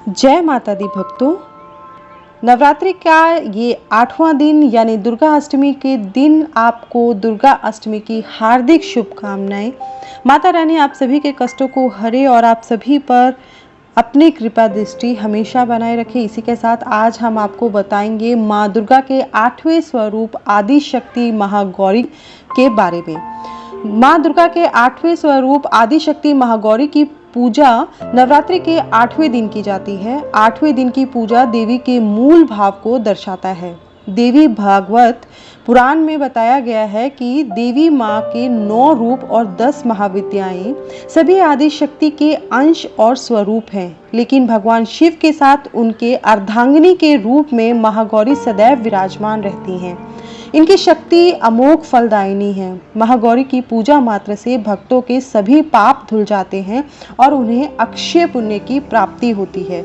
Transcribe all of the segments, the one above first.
जय माता दी भक्तों। नवरात्रि का ये 8वां दिन यानी दुर्गा अष्टमी के दिन आपको दुर्गा अष्टमी की हार्दिक शुभकामनाएं। माता रानी आप सभी के कष्टों को हरे और आप सभी पर अपनी कृपा दृष्टि हमेशा बनाए रखे। इसी के साथ आज हम आपको बताएंगे माँ दुर्गा के 8वें स्वरूप आदि शक्ति महागौरी के बारे में। माँ दुर्गा के 8वें स्वरूप आदि शक्ति महागौरी की पूजा नवरात्रि के 8वें दिन की जाती है। 8वें दिन की पूजा देवी के मूल भाव को दर्शाता है। देवी भागवत पुराण में बताया गया है कि देवी माँ के 9 रूप और 10 महाविद्याएं सभी आदि शक्ति के अंश और स्वरूप हैं, लेकिन भगवान शिव के साथ उनके अर्धांगिनी के रूप में महागौरी सदैव विराजमान रहती हैं। इनकी शक्ति अमोघ फलदायिनी है। महागौरी की पूजा मात्र से भक्तों के सभी पाप धुल जाते हैं और उन्हें अक्षय पुण्य की प्राप्ति होती है।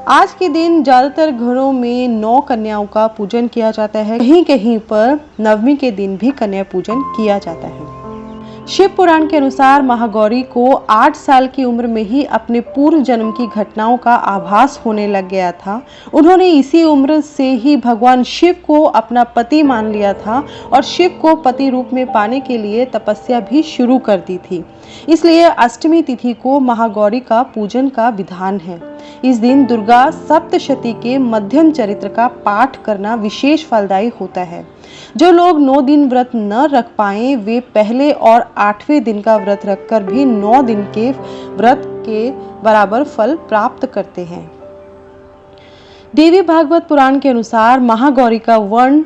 आज के दिन ज्यादातर घरों में 9 कन्याओं का पूजन किया जाता है। कहीं कहीं पर नवमी के दिन भी कन्या पूजन किया जाता है। शिव पुराण के अनुसार महागौरी को 8 साल की उम्र में ही अपने पूर्व जन्म की घटनाओं का आभास होने लग गया था। उन्होंने इसी उम्र से ही भगवान शिव को अपना पति मान लिया था और शिव को पति रूप में पाने के लिए तपस्या भी शुरू कर दी थी। इसलिए अष्टमी तिथि को महागौरी का पूजन का विधान है। इस दिन दुर्गा सप्तशती के मध्यम चरित्र का पाठ करना विशेष फलदायी होता है। जो लोग 9 दिन व्रत न रख पाए वे पहले और 8वें दिन का व्रत रखकर भी 9 दिन के व्रत के बराबर फल प्राप्त करते हैं। देवी भागवत पुराण के अनुसार महागौरी का वर्ण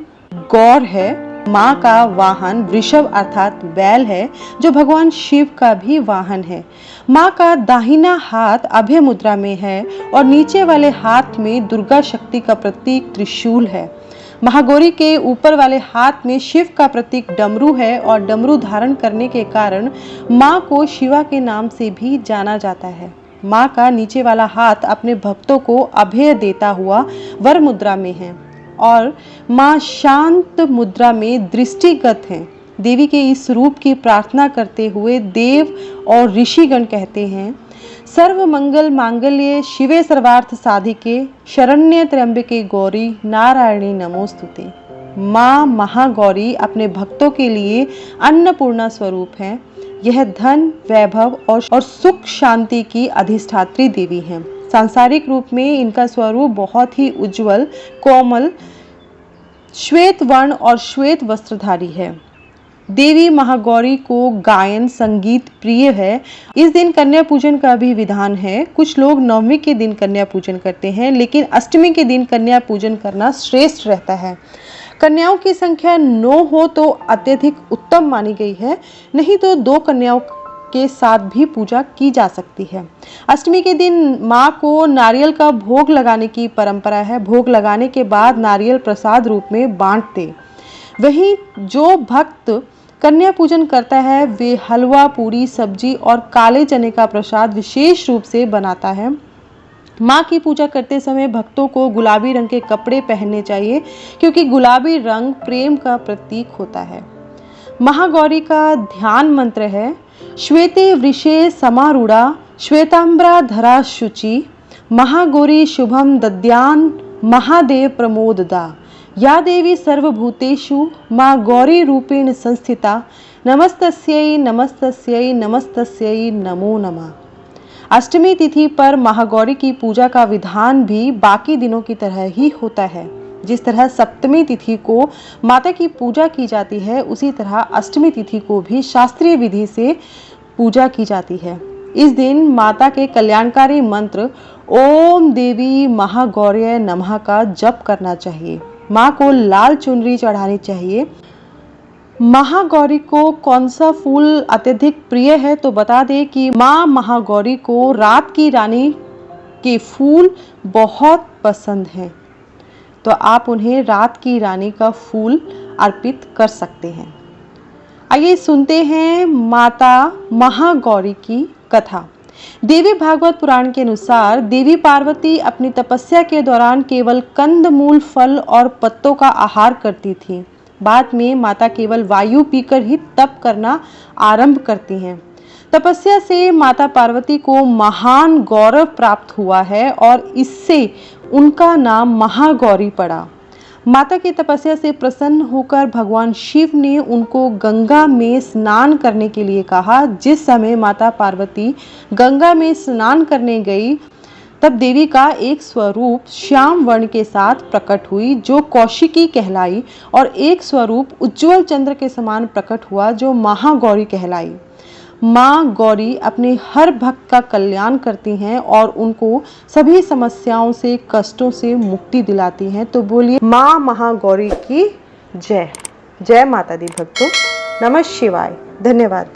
गौर है। माँ का वाहन वृषभ अर्थात बैल है, जो भगवान शिव का भी वाहन है। माँ का दाहिना हाथ अभय मुद्रा में है और नीचे वाले हाथ में दुर्गा शक्ति का प्रतीक त्रिशूल है। महागौरी के ऊपर वाले हाथ में शिव का प्रतीक डमरू है और डमरू धारण करने के कारण माँ को शिवा के नाम से भी जाना जाता है। माँ का नीचे वाला हाथ अपने भक्तों को अभय देता हुआ वर मुद्रा में है और माँ शांत मुद्रा में दृष्टिगत है। देवी के इस रूप की प्रार्थना करते हुए देव और ऋषिगण कहते हैं, सर्व मंगल मांगल्ये शिवे सर्वार्थ साधिके शरण्ये त्र्यंबके गौरी नारायणी नमोस्तुते। माँ महागौरी अपने भक्तों के लिए अन्नपूर्णा स्वरूप है। यह धन वैभव और सुख शांति की अधिष्ठात्री देवी है। सांसारिक रूप में इनका स्वरूप बहुत ही उज्जवल, कोमल, श्वेत वर्ण और श्वेत वस्त्रधारी है। देवी महागौरी को गायन संगीत प्रिय है। इस दिन कन्या पूजन का भी विधान है। कुछ लोग नवमी के दिन कन्या पूजन करते हैं, लेकिन अष्टमी के दिन कन्या पूजन करना श्रेष्ठ रहता है। कन्याओं की संख्या 9 हो तो अत्यधिक उत्तम मानी गई है, नहीं तो 2 कन्याओं के साथ भी पूजा की जा सकती है। अष्टमी के दिन माँ को नारियल का भोग लगाने की परंपरा है। भोग लगाने के बाद नारियल प्रसाद रूप में बांटते। वहीं जो भक्त कन्या पूजन करता है वे हलवा, पूरी, सब्जी और काले चने का प्रसाद विशेष रूप से बनाता है। माँ की पूजा करते समय भक्तों को गुलाबी रंग के कपड़े पहनने चाहिए, क्योंकि गुलाबी रंग प्रेम का प्रतीक होता है। महागौरी का ध्यान मंत्र है, श्वेते वृषे समारूढ़ा श्वेतांबरा धरा शुचि महागौरी शुभम दद्यान महादेव प्रमोददा या देवी सर्वभूतेषु माँ गौरी रूपेण संस्थिता नमस्तस्यै नमस्तस्यै नमस्तस्यै नमो नमः। अष्टमी तिथि पर महागौरी की पूजा का विधान भी बाकी दिनों की तरह ही होता है। जिस तरह सप्तमी तिथि को माता की पूजा की जाती है, उसी तरह अष्टमी तिथि को भी शास्त्रीय विधि से पूजा की जाती है। इस दिन माता के कल्याणकारी मंत्र ओम देवी महागौर्य नमः का जप करना चाहिए। माँ को लाल चुनरी चढ़ानी चाहिए। महागौरी को कौन सा फूल अत्यधिक प्रिय है तो बता दें कि माँ महागौरी को रात की रानी के फूल बहुत पसंद हैं, तो आप उन्हें रात की रानी का फूल अर्पित कर सकते हैं। आइए सुनते हैं माता महागौरी की कथा। देवी भागवत पुराण के अनुसार देवी पार्वती अपनी तपस्या के दौरान केवल कंद मूल, फल और पत्तों का आहार करती थी। बाद में माता केवल वायु पीकर ही तप करना आरंभ करती हैं। तपस्या से माता पार्वती को महान गौरव प्राप्त हुआ है और इससे उनका नाम महागौरी पड़ा। माता की तपस्या से प्रसन्न होकर भगवान शिव ने उनको गंगा में स्नान करने के लिए कहा। जिस समय माता पार्वती गंगा में स्नान करने गई, तब देवी का एक स्वरूप श्याम वर्ण के साथ प्रकट हुई, जो कौशिकी कहलाई, और एक स्वरूप उज्जवल चंद्र के समान प्रकट हुआ, जो महागौरी कहलाई। माँ गौरी अपने हर भक्त का कल्याण करती हैं और उनको सभी समस्याओं से, कष्टों से मुक्ति दिलाती हैं। तो बोलिए माँ महागौरी की जय। जय माता दी भक्तों। नमः शिवाय। धन्यवाद।